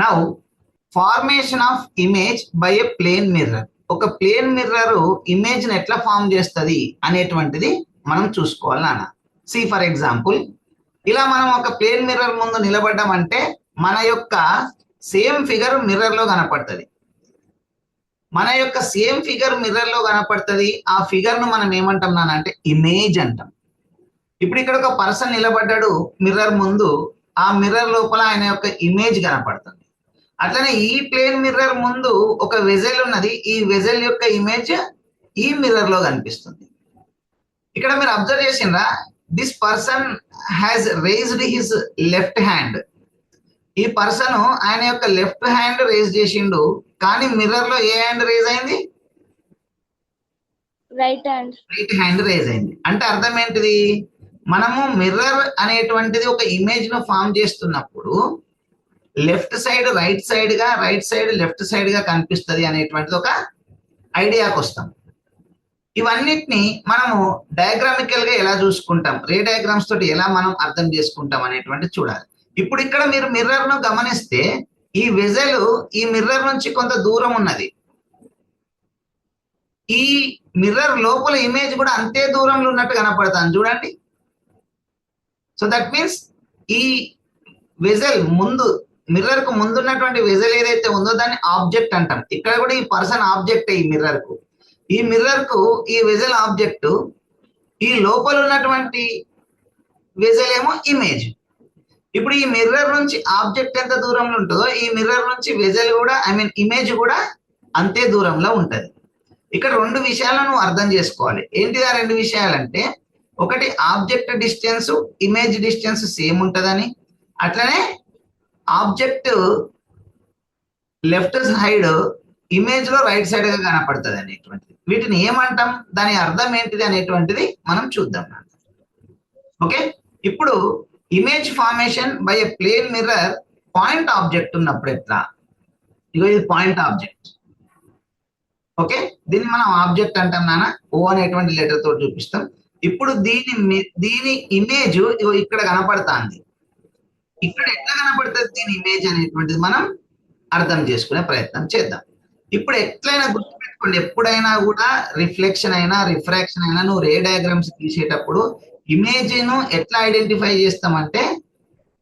Now formation of image by a plane mirror. ఒక plane mirror image ని ఎట్లా form చేస్తుంది అనేటువంటిది మనం చూసుకోవాలి నాన్న. సి ఫర్ ఎగ్జాంపుల్, ఇలా మనం ఒక ప్లేన్ మిర్రర్ ముందు నిలబడ్డామంటే మన యొక్క సేమ్ ఫిగర్ మిర్రర్ లో కనపడుతుంది. మన యొక్క సేమ్ ఫిగర్ మిర్రర్ లో కనపడుతుంది. ఆ ఫిగర్ ను మనం ఏమంటాం నాన్న అంటే ఇమేజ్ అంటాం. ఇప్పుడు ఇక్కడ ఒక పర్సన్ నిలబడ్డాడు మిర్రర్ ముందు, ఆ మిర్రర్ లోపల ఆయన యొక్క ఇమేజ్ కనపడుతుంది. అట్లనే ఈ ప్లేన్ మిర్రర్ ముందు ఒక వెజల్ ఉన్నది, ఈ వెజల్ యొక్క ఇమేజ్ ఈ మిర్రర్ లో కనిపిస్తుంది. ఇక్కడ మీరు అబ్జర్వ్ చేసిండ్రా, this person has raised his left hand. ఈ పర్సన్ ఆయన యొక్క లెఫ్ట్ హ్యాండ్ రేజ్ చేసిండు, కానీ మిర్రర్ లో ఏ హ్యాండ్ రేజ్ అయింది? రైట్ హ్యాండ్ రేజ్ అయింది. అంటే అర్థం ఏంటిది? మనము మిర్రర్ అనేటువంటిది ఒక ఇమేజ్ ను ఫామ్ చేస్తున్నప్పుడు లెఫ్ట్ సైడ్ రైట్ సైడ్ గా, రైట్ సైడ్ లెఫ్ట్ సైడ్ గా కనిపిస్తుంది అనేటువంటిది ఒక ఐడియాకి వస్తాం. ఇవన్నిటిని మనము డయాగ్రామికల్ గా ఎలా చూసుకుంటాం, రే డయాగ్రామ్స్ తోటి ఎలా మనం అర్థం చేసుకుంటాం అనేటువంటి చూడాలి. ఇప్పుడు ఇక్కడ మీరు మిర్రర్ ను గమనిస్తే ఈ వెజల్ ఈ మిర్రర్ నుంచి కొంత దూరం ఉన్నది. ఈ మిర్రర్ లోపల ఇమేజ్ కూడా అంతే దూరంలో ఉన్నట్టు కనపడతాను చూడండి. సో దట్ మీన్స్ ఈ వెజల్ ముందు, మిర్రర్ కు ముందున్నటువంటి వెజల్ ఏదైతే ఉందో దాన్ని ఆబ్జెక్ట్ అంటాం. ఇక్కడ కూడా ఈ పర్సన్ ఆబ్జెక్ట్, ఈ మిర్రర్ కు, ఈ మిర్రర్ కు ఈ వెజల్ ఆబ్జెక్ట్, ఈ లోపల ఉన్నటువంటి వెజల్ ఏమో ఇమేజ్. ఇప్పుడు ఈ మిర్రర్ నుంచి ఆబ్జెక్ట్ ఎంత దూరంలో ఉంటుందో ఈ మిర్రర్ నుంచి వెజల్ కూడా, ఐ మీన్ ఇమేజ్ కూడా అంతే దూరంలో ఉంటది. ఇక్కడ రెండు విషయాలను అర్థం చేసుకోవాలి. ఏంటిది ఆ రెండు విషయాలంటే, ఒకటి object distance, image distance same ఉంటుందని, అట్లనే ఆబ్జెక్ట్ లెఫ్ట్ సైడ్ ఇమేజ్ లో రైట్ సైడ్ గా కనపడుతుంది అనేటువంటిది. వీటిని ఏమంటాం, దాని అర్థం ఏంటిది అనేటువంటిది మనం చూద్దాం. ఓకే, ఇప్పుడు image formation by a plane mirror point object ఉన్నప్పుడు ఎట్లా? ఇగో ఇది పాయింట్ ఆబ్జెక్ట్. ఓకే, దీన్ని మనం ఆబ్జెక్ట్ అంటాం నాన్న, ఓ అనేటువంటి లెటర్ తోటి చూపిస్తాం. ఇప్పుడు దీని ఇమేజ్ ఇక్కడ కనపడుతుంది. ఇక్కడ ఎట్లా కనపడుతుంది దీని ఇమేజ్ అనేటువంటిది మనం అర్థం చేసుకునే ప్రయత్నం చేద్దాం. ఇప్పుడు ఎట్లయినా గుర్తుపెట్టుకోండి, ఎప్పుడైనా కూడా రిఫ్లెక్షన్ అయినా రిఫ్రాక్షన్ అయినా నువ్వు రే డయాగ్రామ్స్ తీసేటప్పుడు ఇమేజ్ ను ఎట్లా ఐడెంటిఫై చేస్తామంటే,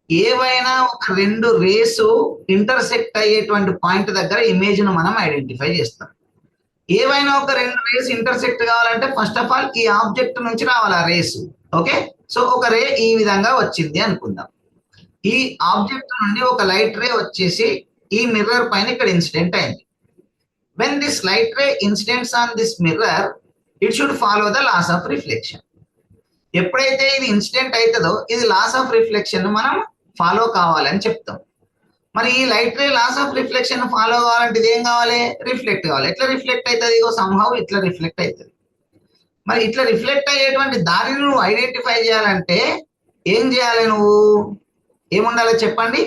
ఏవైనా ఒక రెండు రేస్ ఇంటర్సెక్ట్ అయ్యేటువంటి పాయింట్ దగ్గర ఇమేజ్ ను మనం ఐడెంటిఫై చేస్తాం. ఏవైనా ఒక రెండు రేస్ ఇంటర్సెక్ట్ కావాలంటే ఫస్ట్ ఆఫ్ ఆల్ ఈ ఆబ్జెక్ట్ నుంచి రావాలి ఆ రేసు. ఓకే, సో ఒక రే ఈ విధంగా వచ్చింది అనుకుందాం. ఈ ఆబ్జెక్ట్ నుండి ఒక లైట్ రే వచ్చేసి ఈ మిర్రర్ పైన ఇక్కడ ఇన్సిడెంట్ అయింది. When this light ray incidents on this mirror, it should follow the laws of reflection. ఎప్పుడైతే ఇది ఇన్సిడెంట్ అవుతుందో ఇది లాస్ ఆఫ్ రిఫ్లెక్షన్ మనం ఫాలో కావాలని చెప్తాం. మరి ఈ light ray laws of reflection follow కావాలంటే ఇది ఏం కావాలి? రిఫ్లెక్ట్ కావాలి. ఎట్లా రిఫ్లెక్ట్ అవుతుంది? ఇగో సంహవ్ ఇట్లా రిఫ్లెక్ట్ అవుతుంది. మరి ఇట్లా రిఫ్లెక్ట్ అయ్యేటువంటి దారిని నువ్వు ఐడెంటిఫై చేయాలంటే ఏం చేయాలి? నువ్వు ఏముండాలో చెప్పండి.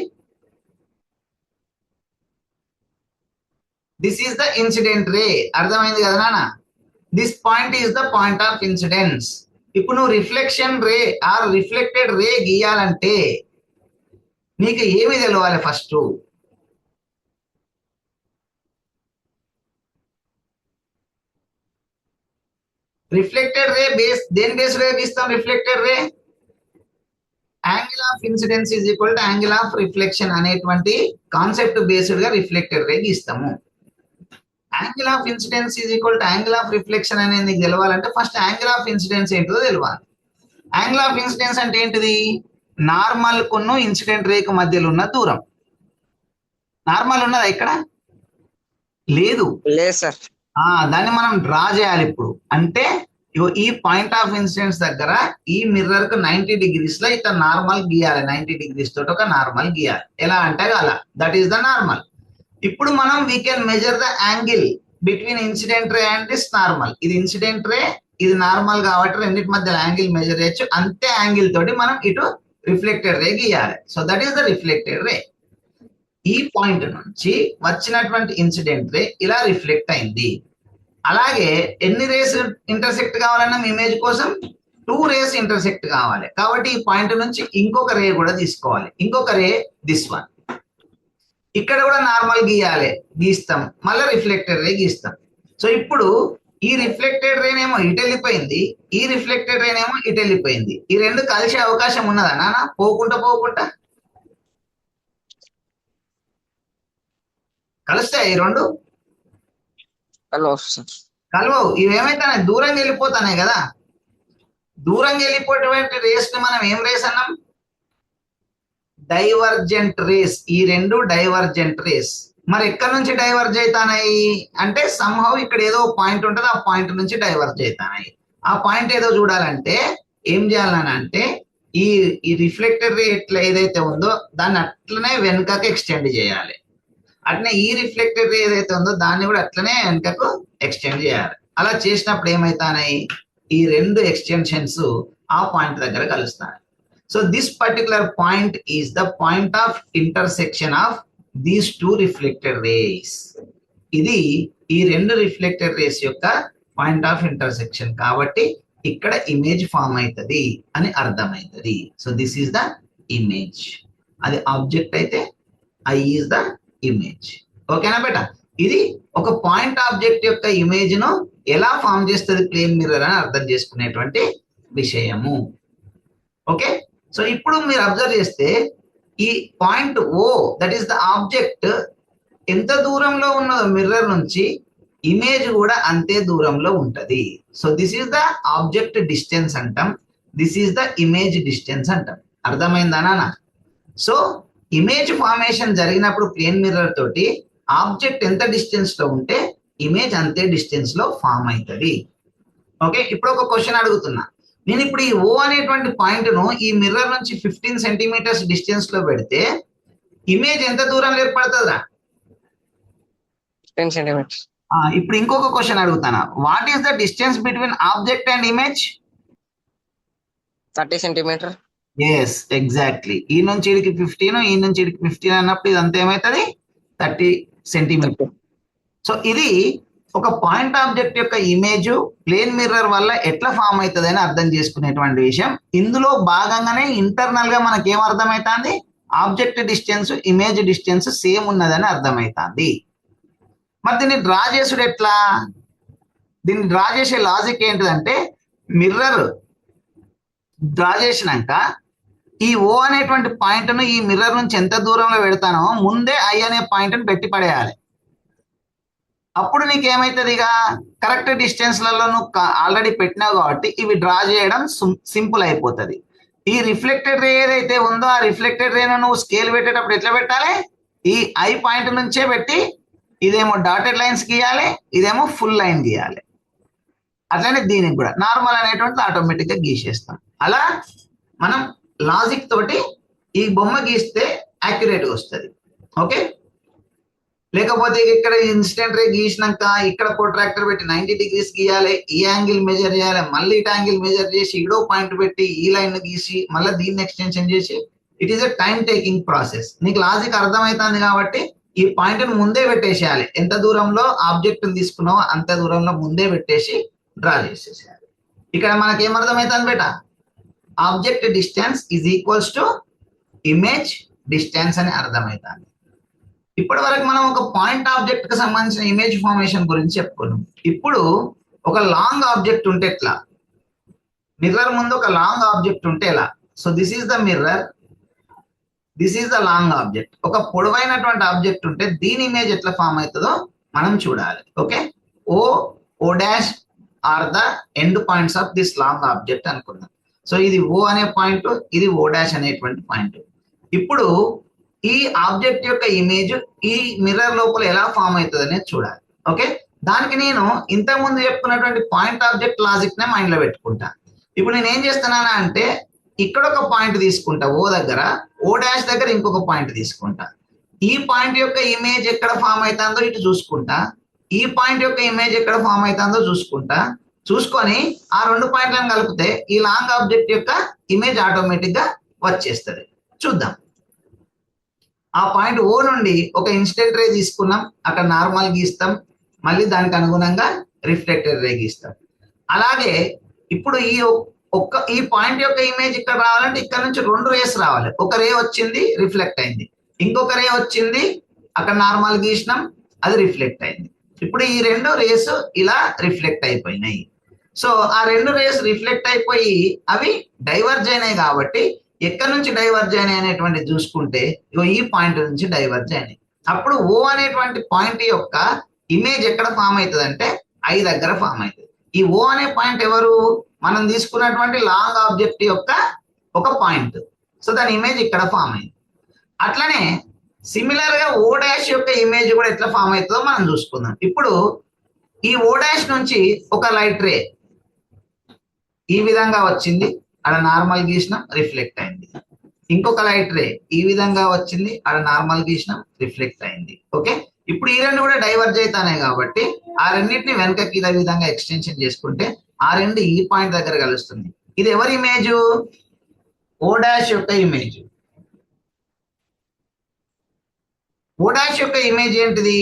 This is the incident ray. అర్థమైంది కదా నాన్న? This point is the point of incidence. ఇప్పుడు నువ్వు reflection ray or reflected ray గీయాలంటే నీకు ఏమి తెలవాలి? ఫస్ట్ రిఫ్లెక్టెడ్ రే బేస్ దేని బేస్ రే గీస్తాం? Reflected ray angle of incidence is equal to angle of reflection అనేటువంటి కాన్సెప్ట్ బేస్డ్ గా రిఫ్లెక్టెడ్ రే గీస్తాము. Angle of incidence is equal to angle of reflection అనేది నీకు తెలవాలంటే ఫస్ట్ యాంగిల్ ఆఫ్ ఇన్సిడెన్స్ ఏంటో తెలవాలి. యాంగిల్ ఆఫ్ ఇన్సిడెన్స్ అంటే ఏంటిది? నార్మల్ కును ఇన్సిడెంట్ రేకు మధ్యలో ఉన్న దూరం. నార్మల్ ఉన్నదా ఇక్కడ? లేదు సార్. దాన్ని మనం డ్రా చేయాలి. ఇప్పుడు అంటే ఈ పాయింట్ ఆఫ్ ఇన్సిడెన్స్ దగ్గర ఈ మిర్రర్ కు 90 degrees లో ఇట్లా నార్మల్ గీయాలి. 90 degrees తోటి ఒక నార్మల్ గీయాలి. ఎలా అంటే అలా, దట్ ఈస్ ద నార్మల్. ఇప్పుడు మనం we can measure the angle between incident ray and this normal. ఇది ఇన్సిడెంట్ రే, ఇది నార్మల్ కాబట్టి రెండింటి మధ్య యాంగిల్ మెజర్ చేయొచ్చు. అంతే యాంగిల్ తోటి మనం ఇటు రిఫ్లెక్టెడ్ రే గీయాలి. So that is the reflected రే. ఈ పాయింట్ నుంచి వచ్చినటువంటి ఇన్సిడెంట్ రే ఇలా రిఫ్లెక్ట్ అయింది. అలాగే ఎన్ని రేస్ ఇంటర్సెక్ట్ కావాలన్నా ఇమేజ్ కోసం 2 రేస్ ఇంటర్సెక్ట్ కావాలి. కాబట్టి ఈ పాయింట్ నుంచి ఇంకొక రే కూడా తీసుకోవాలి. ఇంకొక రే దిస్ వన్. ఇక్కడ కూడా నార్మల్ గీయాలి, గీస్తాం, మళ్ళీ రిఫ్లెక్టెడ్ రే గీస్తాం. సో ఇప్పుడు ఈ రిఫ్లెక్టెడ్ రేన్ ఏమో ఇటు వెళ్ళిపోయింది, ఈ రిఫ్లెక్టెడ్ రేన్ ఏమో ఇటు వెళ్ళిపోయింది. ఈ రెండు కలిసే అవకాశం ఉన్నదా నాన్న? పోకుండా కలుస్తాయి ఈ రెండు? కలవవు. ఇవేమైతే దూరంగా వెళ్ళిపోతాయి కదా. దూరంగా వెళ్ళిపోయేటువంటి రేస్ ని మనం ఏం రేస్ అన్నాం? Divergent rays. ఈ రెండు డైవర్జెంట్ రేస్. మరి ఎక్కడి నుంచి డైవర్జ్ అవుతాయి అంటే సంహౌ ఇక్కడ ఏదో పాయింట్ ఉంటుంది, ఆ పాయింట్ నుంచి డైవర్జ్ అవుతాయి. ఆ పాయింట్ ఏదో చూడాలంటే ఏం చేయాలనంటే ఈ రిఫ్లెక్టెడ్ రే ఎట్లా ఏదైతే ఉందో దాన్ని అట్లనే వెనుకకు ఎక్స్టెండ్ చేయాలి. అట్లనే ఈ రిఫ్లెక్టెడ్ రే ఏదైతే ఉందో దాన్ని కూడా అట్లనే వెనుకకు ఎక్స్టెండ్ చేయాలి. అలా చేసినప్పుడు ఏమైతాయి? ఈ రెండు ఎక్స్టెన్షన్స్ ఆ పాయింట్ దగ్గర కలుస్తాయి. So this particular point is the point of intersection of these two reflected race. ఇది ఈ రెండు రిఫ్లెక్టెడ్ రేస్ యొక్క పాయింట్ ఆఫ్ ఇంటర్సెక్షన్. కాబట్టి ఇక్కడ ఇమేజ్ ఫామ్ అవుతుంది అని అర్థమవుతుంది. So this is the image. అది ఆబ్జెక్ట్ అయితే ఐ ఈస్ ద ఇమేజ్. ఓకేనా బేట? ఇది ఒక పాయింట్ ఆబ్జెక్ట్ యొక్క ఇమేజ్ ను ఎలా ఫామ్ చేస్తుంది ప్లేన్ మిర్రర్ అని అర్థం చేసుకునేటువంటి విషయము. ఓకే. సో ఇప్పుడు మీరు అబ్జర్వ్ చేస్తే ఈ point O that is the object ఎంత దూరంలో ఉన్నదో మిర్రర్ నుంచి ఇమేజ్ కూడా అంతే దూరంలో ఉంటది. So this is the object distance అంటాం, this is the image distance అంటాం. అర్థమైందా నాన్న? సో ఇమేజ్ ఫార్మేషన్ జరిగినప్పుడు ప్లేన్ మిర్రర్ తోటి ఆబ్జెక్ట్ ఎంత డిస్టెన్స్ లో ఉంటే ఇమేజ్ అంతే డిస్టెన్స్ లో ఫామ్ అవుతుంది. ఓకే. ఇప్పుడు ఒక క్వశ్చన్ అడుగుతున్నా. నేను ఇప్పుడు ఈ ఓ అనేటువంటి పాయింట్ ను ఈ మిర్రర్ నుంచి 15 సెంటీమీటర్స్ డిస్టెన్స్ లో పెడితే ఇమేజ్ ఎంత దూరంలో ఏర్పడుతుందా? 10 సెంటీమీటర్స్. ఇప్పుడు ఇంకొక క్వశ్చన్ అడుగుతానా. What is the distance between object and image? 30 centimetre. Yes, exactly. ఈ నుంచి ఇడికి 15, ఈ నుంచి ఇడికి 15 అన్నప్పుడు ఇదంతా ఏమవుతుంది? 30 సెంటీమీటర్. సో ఇది ఒక పాయింట్ ఆబ్జెక్ట్ యొక్క ఇమేజ్ ప్లేన్ మిర్రర్ వల్ల ఎట్లా ఫామ్ అవుతుంది అని అర్థం చేసుకునేటువంటి విషయం. ఇందులో భాగంగానే ఇంటర్నల్ గా మనకి ఏం అర్థమవుతుంది? Object distance image distance same ఉన్నదని అర్థమవుతుంది. మరి దీన్ని డ్రా చేసుడు ఎట్లా? దీన్ని డ్రా చేసే లాజిక్ ఏంటిదంటే మిర్రర్ డ్రా చేసినాక ఈ ఓ అనేటువంటి పాయింట్ ను ఈ మిర్రర్ నుంచి ఎంత దూరంలో పెడతానో ముందే ఐ అనే పాయింట్ ను పెట్టి పడేయాలి. అప్పుడు నీకేమైతుంది? ఇక కరెక్ట్ డిస్టెన్స్లలో నువ్వు ఆల్రెడీ పెట్టినావు కాబట్టి ఇవి డ్రా చేయడం సింపుల్ అయిపోతుంది. ఈ రిఫ్లెక్టెడ్ రే ఏదైతే ఉందో ఆ రిఫ్లెక్టెడ్ రేను నువ్వు స్కేల్ పెట్టేటప్పుడు ఎట్లా పెట్టాలి? ఈ ఐ పాయింట్ నుంచే పెట్టి ఇదేమో డాటెడ్ లైన్స్ గీయాలి, ఇదేమో ఫుల్ లైన్ గీయాలి. అట్లనే దీనికి కూడా నార్మల్ అనేటువంటిది ఆటోమేటిక్ గా గీసేస్తాం. అలా మనం లాజిక్ తోటి ఈ బొమ్మ గీస్తే యాక్యురేట్ వస్తుంది. ఓకే. లేకపోతే ఇక్కడ ఇన్స్టెంట్ రే గీసినాక ఇక్కడ ప్రొట్రాక్టర్ పెట్టి 90 డిగ్రీస్ గీయాలి, ఈ యాంగిల్ మెజర్ చేయాలి, మళ్ళీ ఇటు యాంగిల్ మెజర్ చేసి ఇడో పాయింట్ పెట్టి ఈ లైన్ గీసి మళ్ళీ దీన్ని ఎక్స్టెన్షన్ చేసి it is a time taking process. నీకు లాజిక్ అర్థమవుతుంది కాబట్టి ఈ పాయింట్ ను ముందే పెట్టేసేయాలి. ఎంత దూరంలో ఆబ్జెక్ట్ తీసుకున్నావో అంత దూరంలో ముందే పెట్టేసి డ్రా చేసేసేయాలి. ఇక్కడ మనకి ఏం అర్థమవుతుంది బేట? Object distance is equals to image distance అని అర్థమవుతుంది. ఇప్పటి వరకు మనం ఒక పాయింట్ ఆబ్జెక్ట్ కి సంబంధించిన ఇమేజ్ ఫార్మేషన్ గురించి చెప్పుకున్నాం. ఇప్పుడు ఒక లాంగ్ ఆబ్జెక్ట్ ఉంటే ఎట్లా? మిర్రర్ ముందు ఒక లాంగ్ ఆబ్జెక్ట్ ఉంటే ఎలా? So this is the mirror, this is the long object. ఒక పొడవైనటువంటి ఆబ్జెక్ట్ ఉంటే దీని ఇమేజ్ ఎట్లా ఫామ్ అవుతుందో మనం చూడాలి. Okay. O dash are the end points of this long object అనుకుందాం. సో ఇది ఓ అనే పాయింట్, ఇది ఓ డాష్ అనేటువంటి పాయింట్. ఇప్పుడు ఈ ఆబ్జెక్ట్ యొక్క ఇమేజ్ ఈ మిర్రర్ లోపల ఎలా ఫామ్ అవుతుంది అనేది చూడాలి. ఓకే. దానికి నేను ఇంతకు ముందు చెప్పుకున్నటువంటి పాయింట్ ఆబ్జెక్ట్ లాజిక్ నే మైండ్ లో పెట్టుకుంటా. ఇప్పుడు నేను ఏం చేస్తున్నానా అంటే ఇక్కడ ఒక పాయింట్ తీసుకుంటా, ఓ దగ్గర, ఓ డాష్ దగ్గర ఇంకొక పాయింట్ తీసుకుంటా. ఈ పాయింట్ యొక్క ఇమేజ్ ఎక్కడ ఫామ్ అవుతుందో ఇటు చూసుకుంటా, ఈ పాయింట్ యొక్క ఇమేజ్ ఎక్కడ ఫామ్ అవుతుందో చూసుకుంటా. చూసుకొని ఆ రెండు పాయింట్లను కలిపితే ఈ లాంగ్ ఆబ్జెక్ట్ యొక్క ఇమేజ్ ఆటోమేటిక్ గా వచ్చేస్తుంది. చూద్దాం. ఆ పాయింట్ ఓ నుండి ఒక ఇన్సిడెంట్ రే తీసుకున్నాం, అక్కడ నార్మల్ గీస్తాం, మళ్ళీ దానికి అనుగుణంగా రిఫ్లెక్టెడ్ రే గీస్తాం. అలాగే ఇప్పుడు ఈ పాయింట్ యొక్క ఇమేజ్ ఇక్కడ రావాలంటే ఇక్కడ నుంచి రెండు రేస్ రావాలి. ఒక రే వచ్చింది రిఫ్లెక్ట్ అయింది, ఇంకొక రే వచ్చింది అక్కడ నార్మల్ గీసినాం, అది రిఫ్లెక్ట్ అయింది. ఇప్పుడు ఈ రెండు రేస్ ఇలా రిఫ్లెక్ట్ అయిపోయినాయి. సో ఆ రెండు రేస్ రిఫ్లెక్ట్ అయిపోయి అవి డైవర్జ్ అయినాయి కాబట్టి ఎక్కడి నుంచి డైవర్జ్ అయినాయి అనేటువంటి చూసుకుంటే ఈ పాయింట్ నుంచి డైవర్జ్ అయినాయి. అప్పుడు ఓ అనేటువంటి పాయింట్ యొక్క ఇమేజ్ ఎక్కడ ఫామ్ అవుతుంది అంటే ఐ దగ్గర ఫామ్ అవుతుంది. ఈ ఓ అనే పాయింట్ ఎవరు? మనం తీసుకున్నటువంటి లాంగ్ ఆబ్జెక్ట్ యొక్క ఒక పాయింట్. సో దాని ఇమేజ్ ఇక్కడ ఫామ్ అయింది. అట్లనే సిమిలర్ గా ఓ డాష్ యొక్క ఇమేజ్ కూడా ఎట్లా ఫామ్ అవుతుందో మనం చూసుకుందాం. ఇప్పుడు ఈ ఓ డాష్ నుంచి ఒక లైట్ రే ఈ విధంగా వచ్చింది, అక్కడ నార్మల్ గీసినాం, రిఫ్లెక్ట్ అయింది. ఇంకొక లైట్ రే ఈ విధంగా వచ్చింది, అక్కడ నార్మల్ గీసినాం, రిఫ్లెక్ట్ అయింది. ఓకే, ఇప్పుడు ఈ రెండు కూడా డైవర్జ్ అవుతాయి కాబట్టి ఆ రెండింటిని వెనకకి ఇదే విధంగా ఎక్స్టెన్షన్ చేసుకుంటే ఆ రెండు ఈ పాయింట్ దగ్గర కలుస్తుంది. ఇది ఎవరి ఇమేజ్? ఓ డాష్ యొక్క ఇమేజ్. ఓ డాష్ యొక్క ఇమేజ్ ఏంటిది?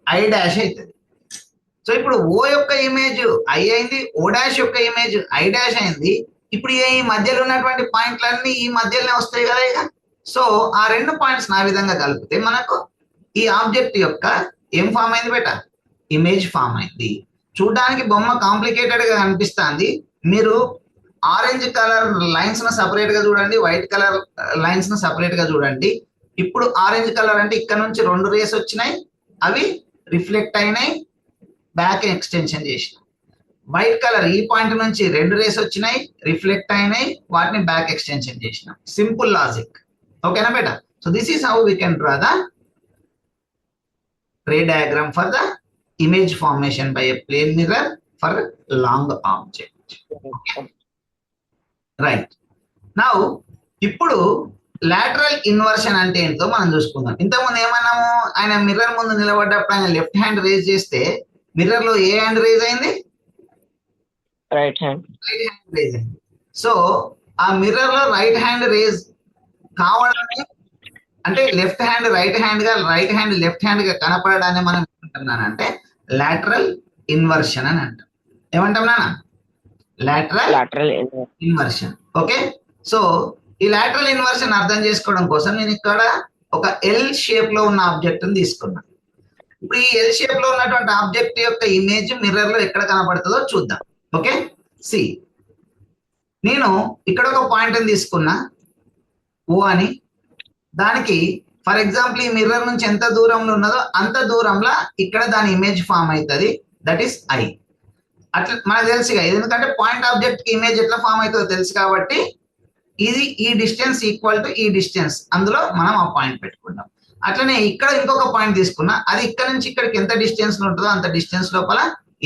ఐ డాష్ అవుతుంది. సో ఇప్పుడు ఓ యొక్క ఇమేజ్ ఐ అయింది, ఓ డాష్ యొక్క ఇమేజ్ ఐ డాష్ అయింది. ఇప్పుడు ఈ మధ్యలో ఉన్నటువంటి పాయింట్లన్నీ ఈ మధ్యలోనే వస్తాయి కదా ఇక. సో ఆ రెండు పాయింట్స్ నా విధంగా కలిపితే మనకు ఈ ఆబ్జెక్ట్ యొక్క ఏం ఫామ్ అయింది బేట? ఇమేజ్ ఫామ్ అయింది. చూడడానికి బొమ్మ కాంప్లికేటెడ్ గా కనిపిస్తుంది. మీరు ఆరెంజ్ కలర్ లైన్స్ ను సపరేట్ గా చూడండి, వైట్ కలర్ లైన్స్ ను సపరేట్ గా చూడండి. ఇప్పుడు ఆరెంజ్ కలర్ అంటే ఇక్కడ నుంచి రెండు రేస్ వచ్చినాయి, అవి రిఫ్లెక్ట్ అయినాయి, బ్యాక్ ఎక్స్టెన్షన్ చేసినాం. వైట్ కలర్ ఈ పాయింట్ నుంచి రెండు రేస్ వచ్చినాయి, రిఫ్లెక్ట్ అయినాయి, వాటిని బ్యాక్ ఎక్స్టెన్షన్ చేసినాం. Simple logic. ఓకేనా బేటా? So this is how we can draw the ray diagram for the image formation by a plane mirror for long object. Right. Now ఇప్పుడు లాటరల్ ఇన్వర్షన్ అంటే ఏంటో మనం చూసుకుందాం. ఇంతకుముందు ఏమన్నాము? ఆయన మిర్రర్ ముందు నిలబడ్డప్పుడు ఆయన లెఫ్ట్ హ్యాండ్ రేజ్ చేస్తే మిర్రర్ లో ఏ హ్యాండ్ రేజ్ అయింది? రైట్ హ్యాండ్ రేజ్ అయింది. సో ఆ మిర్రర్ లో రైట్ హ్యాండ్ రేజ్ కావడమే, అంటే లెఫ్ట్ హ్యాండ్ రైట్ హ్యాండ్ గా, రైట్ హ్యాండ్ లెఫ్ట్ హ్యాండ్ గా కనపడడాన్ని మనం ఏమంటున్నానంటే లాటరల్ ఇన్వర్షన్ అని అంటాం. ఏమంటాం నాన్న? Lateral inversion. ఓకే, సో ఈ లాటరల్ ఇన్వర్షన్ అర్థం చేసుకోవడం కోసం నేను ఇక్కడ ఒక ఎల్ షేప్ లో ఉన్న ఆబ్జెక్ట్ ని తీసుకున్నాను. ఇప్పుడు ఈ ఎల్ షేప్ లో ఉన్నటువంటి ఆబ్జెక్ట్ యొక్క ఇమేజ్ మిర్రర్ లో ఎక్కడ కనపడుతుందో చూద్దాం. ఓకే, సి, నేను ఇక్కడ ఒక పాయింట్ ని తీసుకున్నా ఓ అని. దానికి ఫర్ ఎగ్జాంపుల్ ఈ మిర్రర్ నుంచి ఎంత దూరంలో ఉన్నదో అంత దూరంలో ఇక్కడ దాని ఇమేజ్ ఫామ్ అవుతుంది, దట్ ఈస్ ఐ. అట్లా మనకు తెలుసు, ఎందుకంటే పాయింట్ ఆబ్జెక్ట్ కి ఇమేజ్ ఎట్లా ఫామ్ అవుతుందో తెలుసు కాబట్టి ఇది ఈ డిస్టెన్స్ ఈక్వల్ టు ఈ డిస్టెన్స్, అందులో మనం ఆ పాయింట్ పెట్టుకుంటాం. అట్లనే ఇక్కడ ఇంకొక పాయింట్ తీసుకున్నా, అది ఇక్కడ నుంచి ఇక్కడికి ఎంత డిస్టెన్స్ లో ఉంటుందో అంత డిస్టెన్స్ లోపల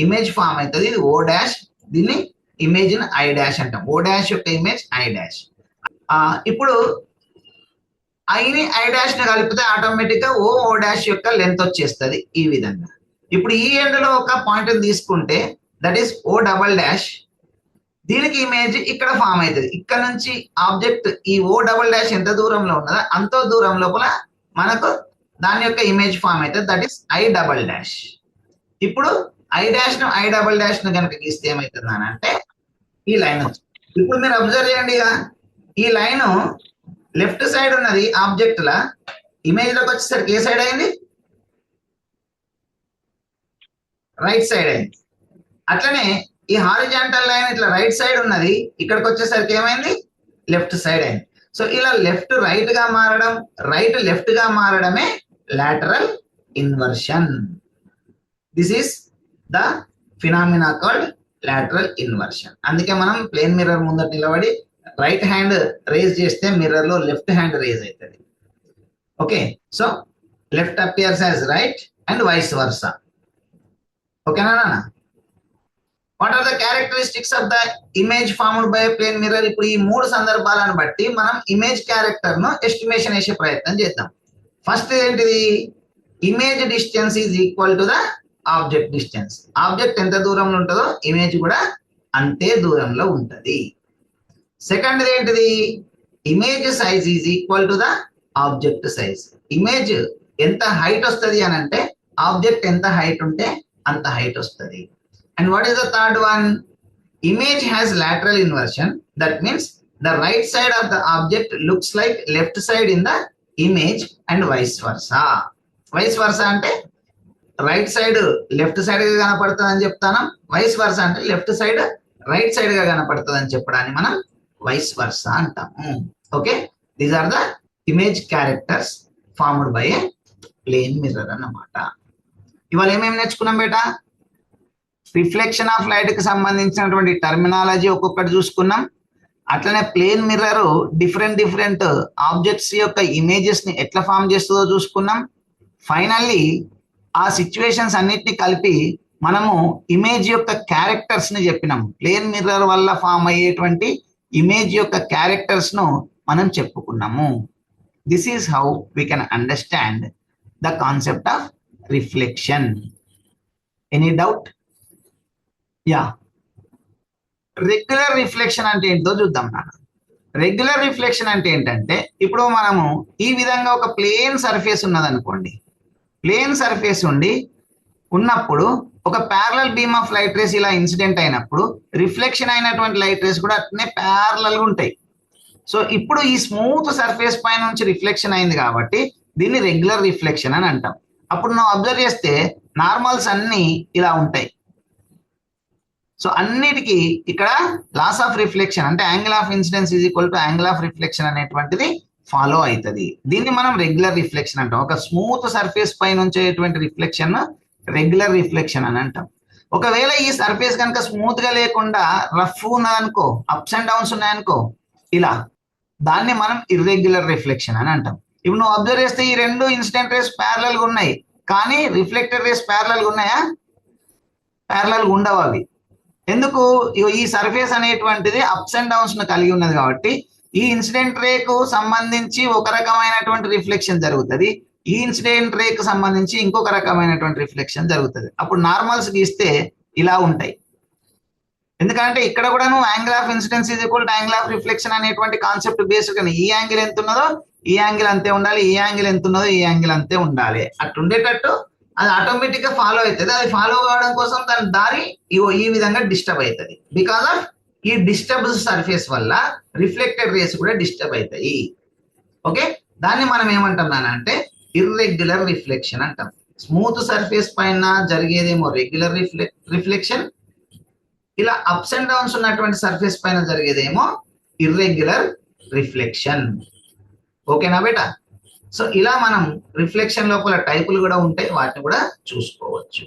ఇమేజ్ ఫామ్ అవుతుంది. ఇది ఓ డాష్, దీన్ని ఇమేజ్ ఐ డాష్ అంటాం. ఓ డాష్ యొక్క ఇమేజ్ ఐ డాష్. ఇప్పుడు ఐని ఐ డాష్ ని కలిపితే ఆటోమేటిక్ గా ఓ డాష్ యొక్క లెంత్ వచ్చేస్తుంది ఈ విధంగా. ఇప్పుడు ఈ ఎండ్ లో ఒక పాయింట్ తీసుకుంటే that is O double dash, దీనికి ఇమేజ్ ఇక్కడ ఫామ్ అవుతుంది. ఇక్కడ నుంచి ఆబ్జెక్ట్ ఈ ఓ డబల్ డాష్ ఎంత దూరంలో ఉన్నదో అంత దూరం లోపల మనకు దాని యొక్క ఇమేజ్ ఫామ్ అవుతుంది, that is I double dash. ఇప్పుడు ఐ డాష్ ను ఐ డబల్ డాష్ ను కనుక గీస్తే ఏమవుతుంది అని అంటే ఈ లైన్ వచ్చింది. ఇప్పుడు మీరు అబ్జర్వ్ చేయండి, ఈ లైన్ లెఫ్ట్ సైడ్ ఉన్నది ఆబ్జెక్ట్ లా, ఇమేజ్ లోకి వచ్చేసరికి ఏ సైడ్ అయింది? రైట్ సైడ్ అయింది. అట్లనే ఈ హారిజాంటల్ లైన్ ఇట్లా రైట్ సైడ్ ఉన్నది, ఇక్కడికి వచ్చేసరికి ఏమైంది? లెఫ్ట్ సైడ్ అయింది. సో ఇలా లెఫ్ట్ రైట్ గా మారడం, రైట్ లెఫ్ట్ గా మారడమే lateral inversion. This is the phenomena called lateral inversion. అందుకే మనం ప్లేన్ మిర్రర్ ముందట నిలబడి రైట్ హ్యాండ్ రేజ్ చేస్తే మిర్రర్ లో లెఫ్ట్ హ్యాండ్ రేజ్ అవుతుంది. Okay, so left appears as right and vice versa. ఓకేనా నాన్న? What are the characteristics of the image formed by plane mirror? ఇప్పుడు ఈ మూడు సందర్భాలను బట్టి మనం ఇమేజ్ క్యారెక్టర్ ను ఎస్టిమేషన్ వేసే ప్రయత్నం చేద్దాం. ఫస్ట్ ఏంటిది? Image distance is equal to the object distance. Object ఎంత దూరంలో ఉంటుందో ఇమేజ్ కూడా అంతే దూరంలో ఉంటది. సెకండ్ ఏంటిది? Image size is equal to the object size. Image ఎంత హైట్ వస్తుంది అని అంటే ఆబ్జెక్ట్ ఎంత హైట్ ఉంటే అంత హైట్ వస్తుంది. And what is the third one? Image has lateral inversion. That means the right side of the object looks like left side in the image and vice versa. Vice versa అంటే right side left side గా కనపడుతుంది అని చెప్తాను. Vice versa అంటే left side right side గా కనపడుతుంది అని చెప్పడాన్ని మనం వైస్ వర్సా అంటాము. Okay, these are the image characters formed by a plane mirror అన్నమాట. ఇవాళ ఏమేమి నేర్చుకున్నాం బేటా? రిఫ్లెక్షన్ ఆఫ్ లైట్ కి సంబంధించినటువంటి టర్మినాలజీ ఒక్కొక్కటి చూసుకున్నాం. అట్లనే ప్లేన్ మిర్రర్ డిఫరెంట్ ఆబ్జెక్ట్స్ యొక్క ఇమేజెస్ ని ఎట్లా ఫామ్ చేస్తుందో చూసుకున్నాం. ఫైనల్లీ ఆ సిచ్యువేషన్స్ అన్నిటిని కలిపి మనము ఇమేజ్ యొక్క క్యారెక్టర్స్ ని చెప్పినాం. ప్లేన్ మిర్రర్ వల్ల ఫామ్ అయ్యేటువంటి ఇమేజ్ యొక్క క్యారెక్టర్స్ ను మనం చెప్పుకున్నాము. This is how we can understand the concept of reflection. Any doubt? Yeah, regular reflection అంటే ఏంటో చూద్దాం నాన్న. రెగ్యులర్ రిఫ్లెక్షన్ అంటే ఏంటంటే, ఇప్పుడు మనము ఈ విధంగా ఒక ప్లేన్ సర్ఫేస్ ఉన్నదనుకోండి. ప్లేన్ సర్ఫేస్ ఉన్నప్పుడు ఒక parallel beam of light race ఇలా ఇన్సిడెంట్ అయినప్పుడు రిఫ్లెక్షన్ అయినటువంటి లైట్ రేస్ కూడా అట్నే ప్యారలల్ గా ఉంటాయి. సో ఇప్పుడు ఈ స్మూత్ సర్ఫేస్ పైన నుంచి రిఫ్లెక్షన్ అయింది కాబట్టి దీన్ని రెగ్యులర్ రిఫ్లెక్షన్ అని అంటాం. అప్పుడు నువ్వు అబ్జర్వ్ చేస్తే నార్మల్స్ అన్ని ఇలా ఉంటాయి. సో అన్నిటికీ ఇక్కడ లాస్ ఆఫ్ రిఫ్లెక్షన్ అంటే angle of incidence is equal to angle of reflection అనేటువంటిది ఫాలో అవుతుంది. దీన్ని మనం రెగ్యులర్ రిఫ్లెక్షన్ అంటాం. ఒక స్మూత్ సర్ఫేస్ పై నుంచేటువంటి రిఫ్లెక్షన్ రెగ్యులర్ రిఫ్లెక్షన్ అని అంటాం. ఒకవేళ ఈ సర్ఫేస్ కనుక స్మూత్ గా లేకుండా రఫ్ ఉన్నదనుకో, అప్స్ అండ్ డౌన్స్ ఉన్నాయనుకో, ఇలా దాన్ని మనం ఇర్రెగ్యులర్ రిఫ్లెక్షన్ అని అంటాం. ఇప్పుడు నువ్వు అబ్జర్వ్ చేస్తే ఈ రెండు ఇన్సిడెంట్ రేస్ ప్యారలల్ గా ఉన్నాయి, కానీ రిఫ్లెక్టెడ్ రేస్ ప్యారలల్ గా ఉన్నాయా? ప్యారలల్ గా ఉండవు అవి. ఎందుకు? ఈ సర్ఫేస్ అనేటువంటిది అప్స్ అండ్ డౌన్స్ ను కలిగి ఉన్నది కాబట్టి ఈ ఇన్సిడెంట్ రేకు సంబంధించి ఒక రకమైనటువంటి రిఫ్లెక్షన్ జరుగుతుంది, ఈ ఇన్సిడెంట్ రేకు సంబంధించి ఇంకొక రకమైనటువంటి రిఫ్లెక్షన్ జరుగుతుంది. అప్పుడు నార్మల్స్ గీస్తే ఇలా ఉంటాయి. ఎందుకంటే ఇక్కడ కూడా నువ్వు angle of incidence is equal to angle of reflection అనేటువంటి కాన్సెప్ట్ బేస్డ్ గా ఈ యాంగిల్ ఎంత ఉన్నదో ఈ యాంగిల్ అంతే ఉండాలి, ఈ యాంగిల్ ఎంత ఉన్నదో ఈ యాంగిల్ అంతే ఉండాలి. అట్లా ఉండేటట్టు అది ఆటోమేటిక్ గా ఫాలో అవుతుంది. అది ఫాలో కావడం కోసం దాని దారి ఈ విధంగా డిస్టర్బ్ అవుతుంది. బికాస్ ఆఫ్ ఈ డిస్టర్బ్ సర్ఫేస్ వల్ల రిఫ్లెక్టెడ్ రేస్ కూడా డిస్టర్బ్ అవుతాయి. ఓకే, దాన్ని మనం ఏమంటాం అంటే ఇర్రెగ్యులర్ రిఫ్లెక్షన్ అంటాం. స్మూత్ సర్ఫేస్ పైన జరిగేదేమో రెగ్యులర్ రిఫ్లెక్షన్, ఇలా అప్స్ అండ్ డౌన్స్ ఉన్నటువంటి సర్ఫేస్ పైన జరిగేదేమో ఇర్రెగ్యులర్ రిఫ్లెక్షన్. ఓకేనా బేటా? సో ఇలా మనం రిఫ్లెక్షన్ లోపల టైపులు కూడా ఉంటాయి, వాటిని కూడా చూసుకోవచ్చు.